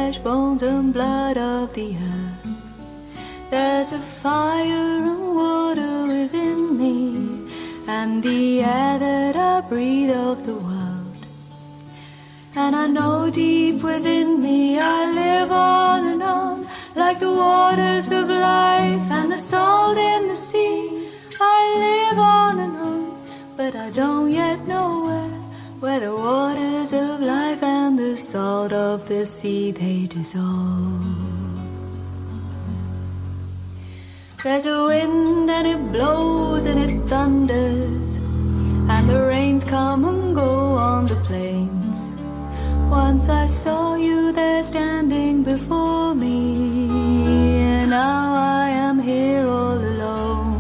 flesh, bones and blood of the earth. There's a fire and water within me, and the air that I breathe of the world. And I know deep within me I live on and on, like the waters of life and the salt in the sea. I live on and on, but I don't yet know where the waters of life and the salt of the sea they dissolve. There's a wind and it blows and it thunders, and the rains come and go on the plains. Once I saw you there standing before me, and now I am here all alone.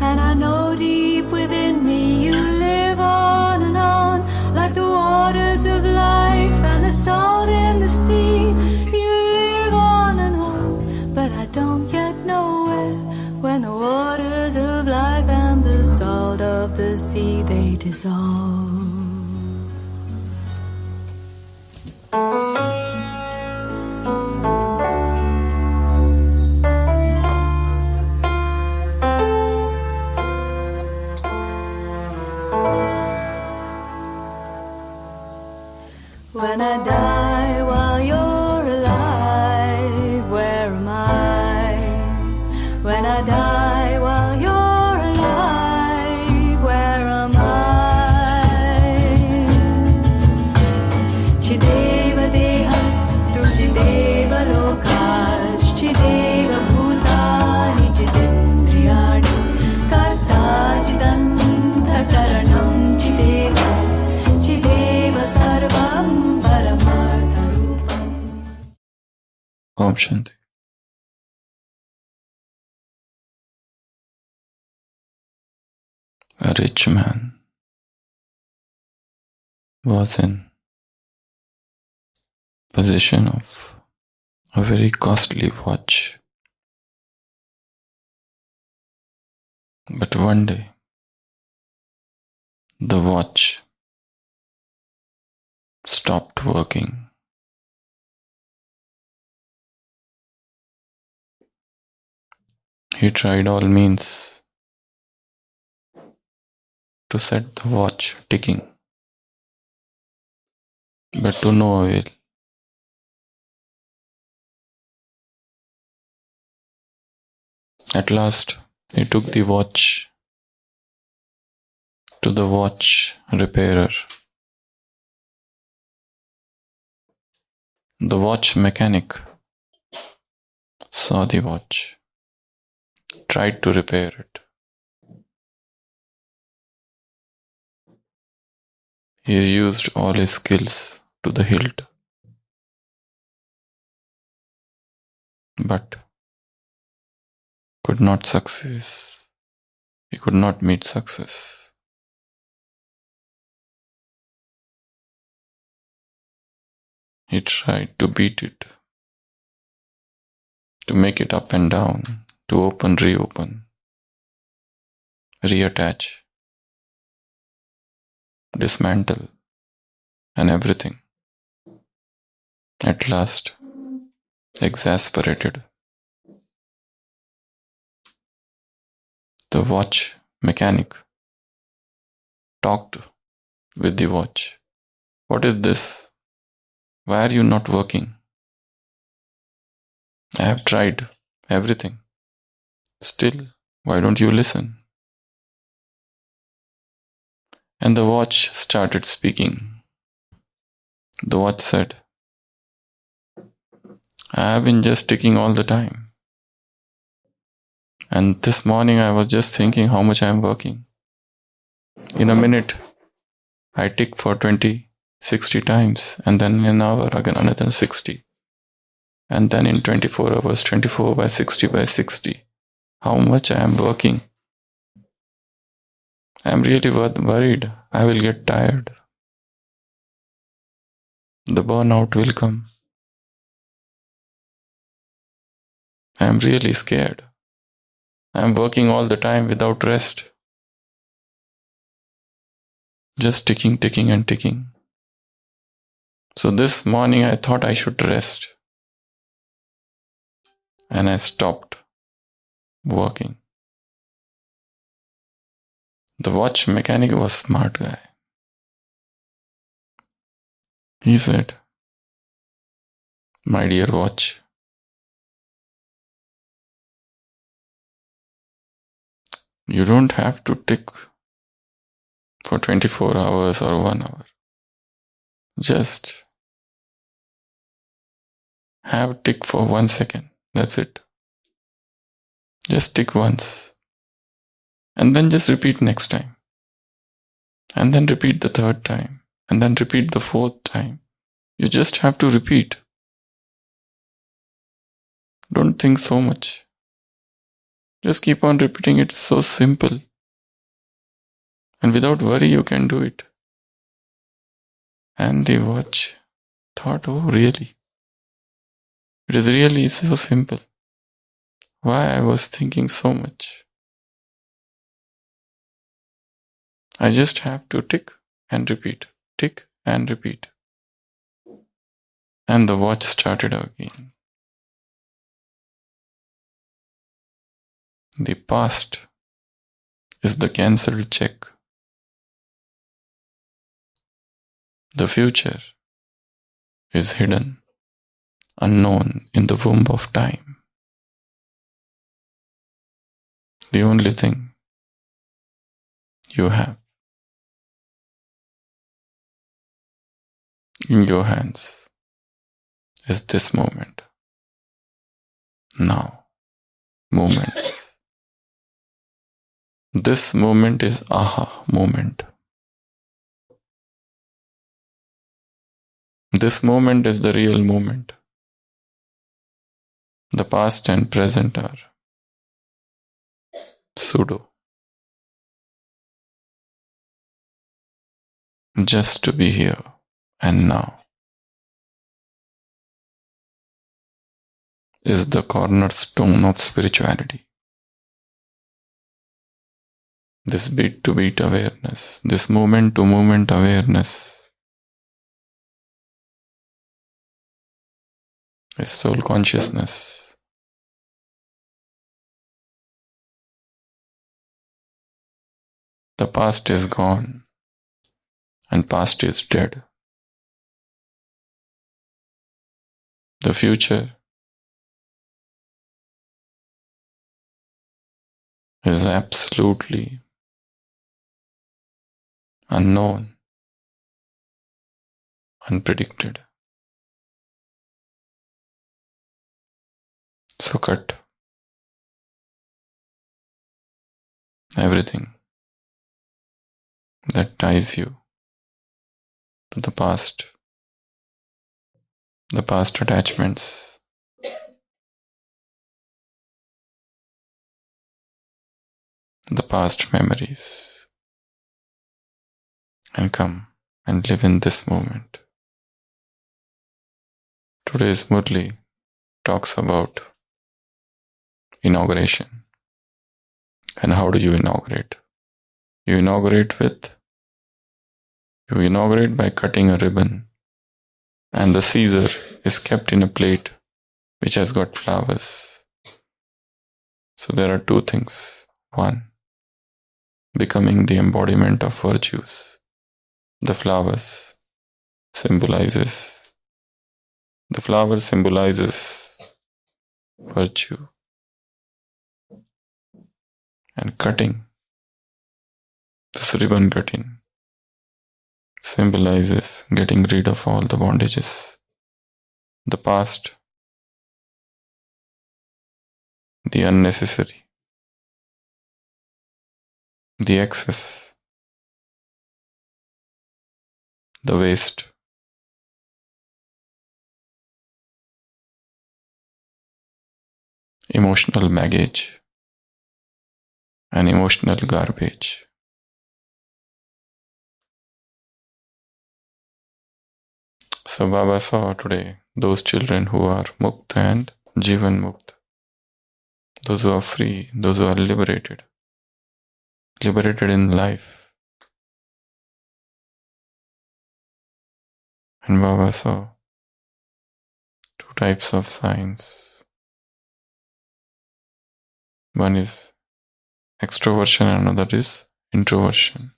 And I know deep within me you live on and on, like the waters of life and the salt in the sea. You live on and on, but I don't yet know when the waters of life and the salt of the sea they dissolve. When I die while you're alive, where am I? When I die while you're alive, where am I? Chideva dehastu, chideva lokash, chideva bhutani, chidendriyani, karta chidantha karanam, chideva, chideva sarvam. Om Shanti. A rich man was in possession of a very costly watch. But one day, the watch stopped working. He tried all means to set the watch ticking, but to no avail. At last, he took the watch to the watch repairer. The watch mechanic saw the watch, tried to repair it. He used all his skills to the hilt, but could not success. He could not meet success. He tried to beat it, to make it up and down, to open, reopen, reattach, dismantle, and everything. At last, exasperated, the watch mechanic talked with the watch. What is this? Why are you not working? I have tried everything. Still, why don't you listen? And the watch started speaking. The watch said, I have been just ticking all the time. And this morning I was just thinking how much I am working. In a minute, I tick for 20, 60 times, and then in an hour again another 60. And then in 24 hours, 24 by 60 by 60. How much I am working. I am really worried. I will get tired. The burnout will come. I am really scared. I am working all the time without rest. Just ticking, ticking and ticking. So this morning I thought I should rest. And I stopped working. The watch mechanic was a smart guy. He said, "My dear watch, you don't have to tick for 24 hours or 1 hour. Just have tick for 1 second. That's it. Just tick once. And then just repeat next time. And then repeat the third time. And then repeat the fourth time. You just have to repeat. Don't think so much. Just keep on repeating it. It's so simple. And without worry, you can do it." And the watch thought, "Oh, really? It is really so simple. Why I was thinking so much? I just have to tick and repeat, tick and repeat." And the watch started again. The past is the cancelled check. The future is hidden, unknown in the womb of time. The only thing you have in your hands is this moment. Now. Moments. This moment is aha moment. This moment is the real moment. The past and present are pseudo. Just to be here and now is the cornerstone of spirituality. This beat-to-beat awareness, this moment-to-moment awareness is soul consciousness. The past is gone and past is dead. The future is absolutely unknown, unpredicted. So cut everything that ties you to the past attachments, the past memories, and come and live in this moment. Today's Murli talks about inauguration. And how do you inaugurate? You inaugurate by cutting a ribbon, and the Caesar is kept in a plate which has got flowers. So there are two things. One, becoming the embodiment of virtues. The flower symbolizes virtue. And cutting, this ribbon cutting, symbolizes getting rid of all the bondages, the past, the unnecessary, the excess, the waste. Emotional baggage and emotional garbage. So Baba saw today those children who are Mukt and Jivan Mukt. Those who are free, those who are liberated in life. And Baba saw two types of signs. One is extroversion and another is introversion.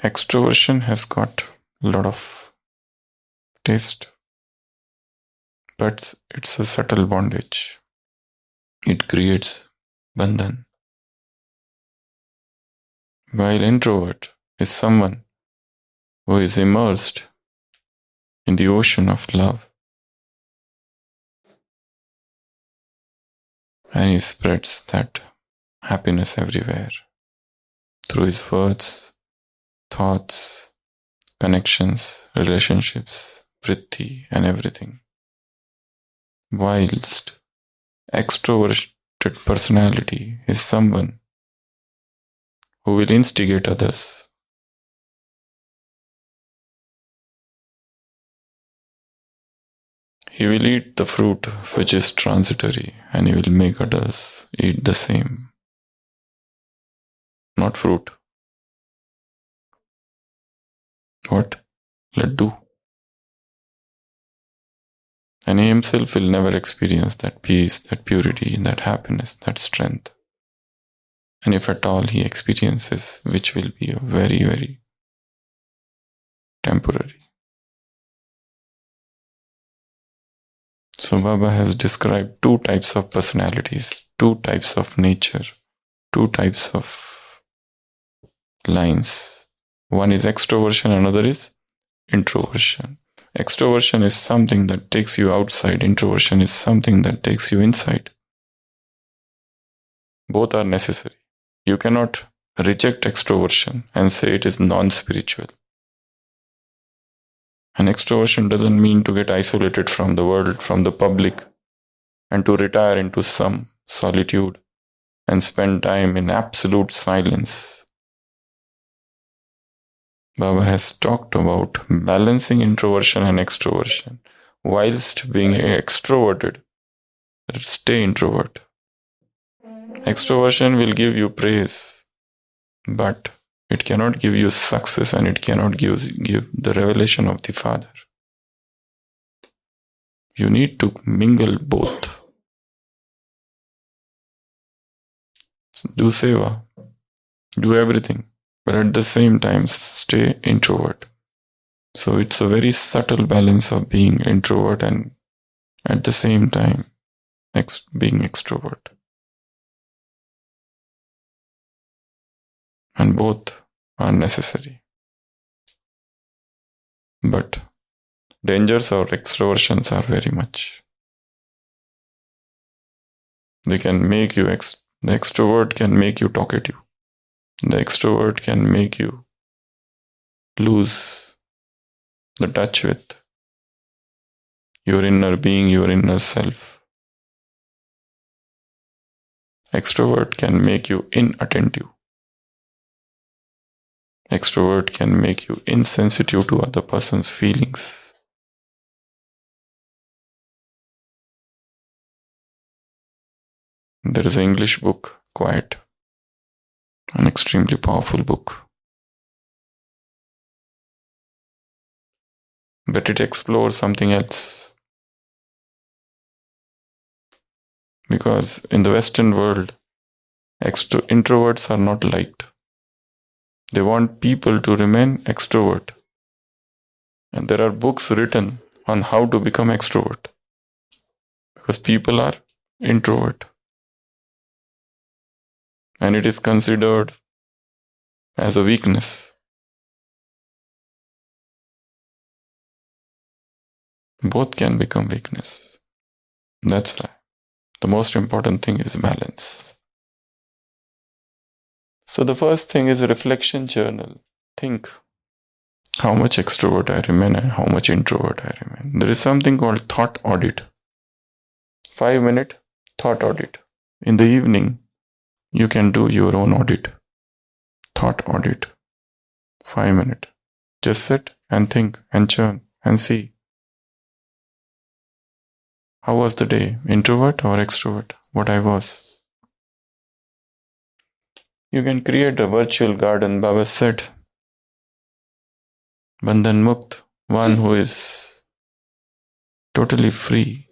Extroversion has got a lot of taste, but it's a subtle bondage. It creates bandhan. While introvert is someone who is immersed in the ocean of love, and he spreads that happiness everywhere through his words, thoughts, connections, relationships, vritti, and everything. Whilst extroverted personality is someone who will instigate others. He will eat the fruit which is transitory, and he will make others eat the same. Not fruit. What? Laddu. And he himself will never experience that peace, that purity, that happiness, that strength. And if at all he experiences, which will be a very, very temporary. So Baba has described two types of personalities, two types of nature, two types of lines. One is extroversion, another is introversion. Extroversion is something that takes you outside. Introversion is something that takes you inside. Both are necessary. You cannot reject extroversion and say it is non-spiritual. And extroversion doesn't mean to get isolated from the world, from the public, and to retire into some solitude and spend time in absolute silence. Baba has talked about balancing introversion and extroversion. Whilst being extroverted, stay introvert. Extroversion will give you praise, but it cannot give you success, and it cannot give the revelation of the Father. You need to mingle both. Do seva, do everything, but at the same time stay introvert. So it's a very subtle balance of being introvert and at the same time being extrovert. And both are necessary. But dangers of extroversions are very much. They can make you, the extrovert can make you talkative. The extrovert can make you lose the touch with your inner being, your inner self. Extrovert can make you inattentive. Extrovert can make you insensitive to other person's feelings. There is an English book, Quiet, an extremely powerful book. But it explores something else. Because in the Western world, introverts are not liked. They want people to remain extrovert. And there are books written on how to become extrovert. Because people are introvert. And it is considered as a weakness. Both can become weakness. That's why the most important thing is balance. So the first thing is a reflection journal. Think how much extrovert I remain and how much introvert I remain. There is something called thought audit. 5-minute thought audit. In the evening, you can do your own audit. Thought audit. 5-minute. Just sit and think and churn and see. How was the day? Introvert or extrovert? What I was. You can create a virtual garden. Baba said, Bandhan Mukt, one who is totally free.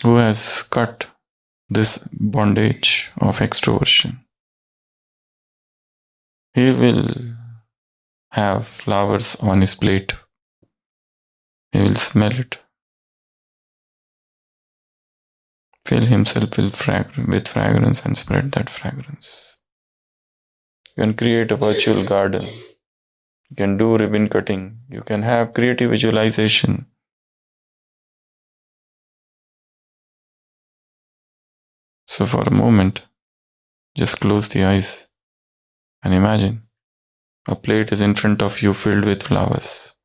Who has cut this bondage of extroversion. He will have flowers on his plate. He will smell it. Fill himself with fragrance and spread that fragrance. You can create a virtual garden. You can do ribbon cutting. You can have creative visualization. So for a moment, just close the eyes and imagine a plate is in front of you filled with flowers.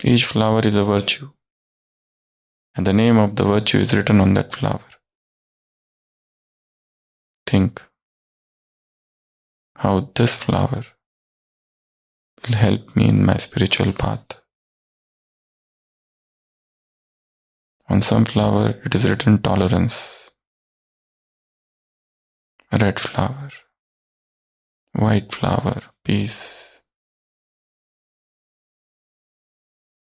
Each flower is a virtue, and the name of the virtue is written on that flower. Think how this flower will help me in my spiritual path. On some flower, it is written tolerance. Red flower, white flower, peace,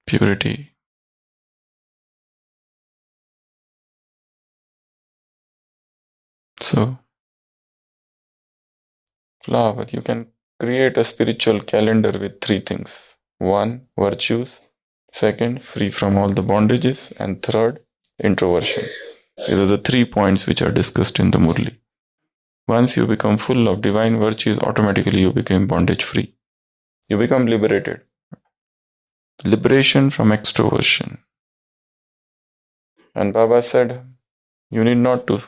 purity. So, flower, you can create a spiritual calendar with 3 things. 1, virtues. 2, free from all the bondages. And 3, introversion. These are the 3 points which are discussed in the Murli. Once you become full of divine virtues, automatically you become bondage free. You become liberated. Liberation from extroversion. And Baba said, you need not to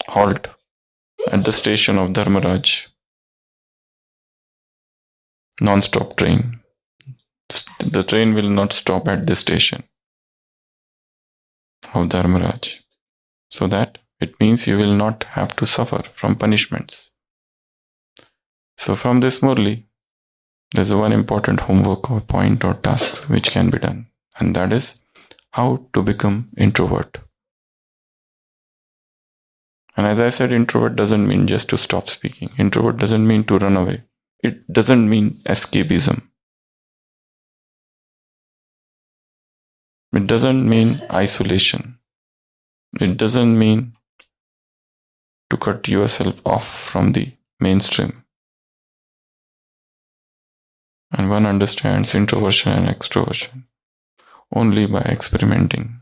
halt at the station of Dharmaraj. Non-stop train. The train will not stop at this station of Dharmaraj. So that it means you will not have to suffer from punishments. So from this Murli, there's one important homework or point or task which can be done. And that is how to become introvert. And as I said, introvert doesn't mean just to stop speaking. Introvert doesn't mean to run away. It doesn't mean escapism. It doesn't mean isolation. It doesn't mean to cut yourself off from the mainstream. And one understands introversion and extroversion only by experimenting.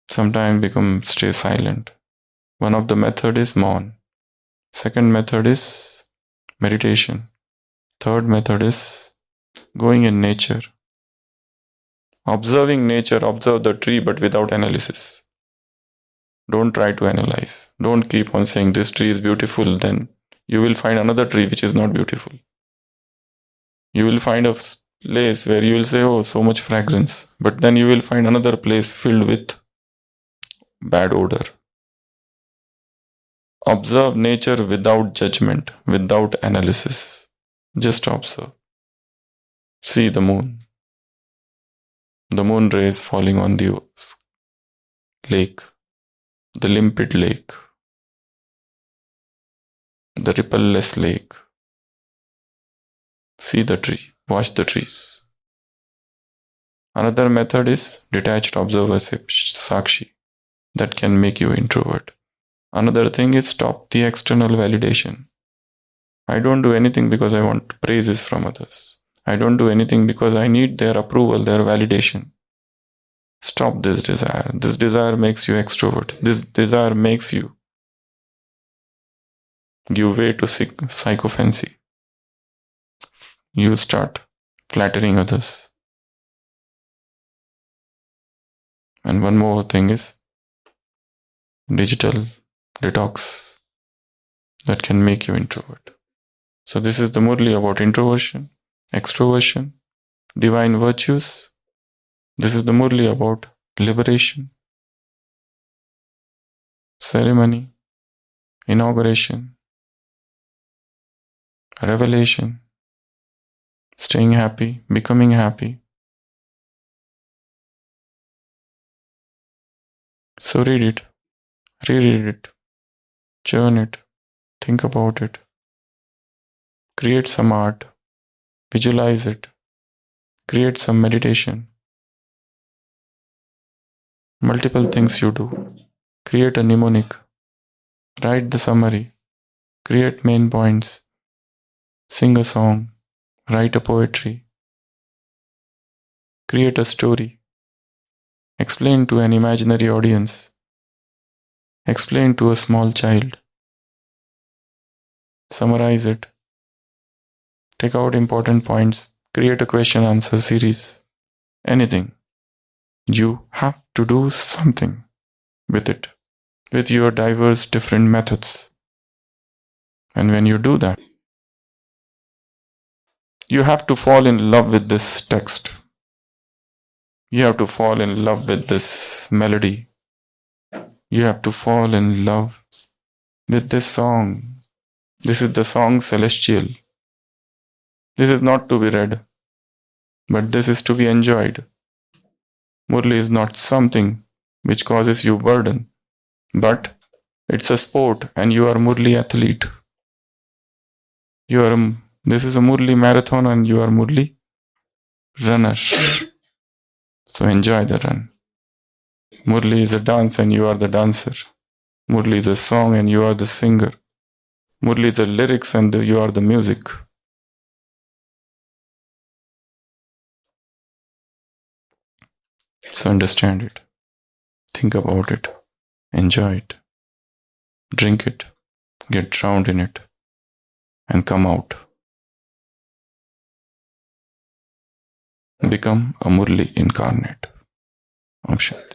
Sometimes stay silent. One of the method is Maun. Second method is meditation. Third method is going in nature. Observing nature, observe the tree but without analysis. Don't try to analyze. Don't keep on saying this tree is beautiful, then you will find another tree which is not beautiful. You will find a place where you will say, oh, so much fragrance. But then you will find another place filled with bad odor. Observe nature without judgment, without analysis. Just observe. See the moon. The moon rays falling on the lake, the limpid lake, the rippleless lake. See the tree, watch the trees. Another method is detached observership, sakshi, that can make you introvert. Another thing is stop the external validation. I don't do anything because I want praises from others. I don't do anything because I need their approval, their validation. Stop this desire. This desire makes you extrovert. This desire makes you give way to sycophancy. You start flattering others. And one more thing is digital detox that can make you introvert. So this is the Murli about introversion, extroversion, divine virtues. This is the Murli about liberation, ceremony, inauguration, revelation, staying happy, becoming happy. So read it, reread it, churn it, think about it, create some art, visualize it, create some meditation. Multiple things you do. Create a mnemonic, write the summary, create main points, sing a song, write a poetry, create a story, explain to an imaginary audience, explain to a small child, summarize it, take out important points, create a question answer series, anything. You have to do something with it, with your diverse different methods. And when you do that, you have to fall in love with this text. You have to fall in love with this melody. You have to fall in love with this song. This is the song Celestial. This is not to be read, but this is to be enjoyed. Murli is not something which causes you burden, but it's a sport and you are Murli athlete. This is a Murli marathon and you are Murli runner. So enjoy the run. Murli is a dance and you are the dancer. Murli is a song and you are the singer. Murli is the lyrics and you are the music. So understand it. Think about it. Enjoy it. Drink it. Get drowned in it. And come out. Become a Murli incarnate. Om Shanti.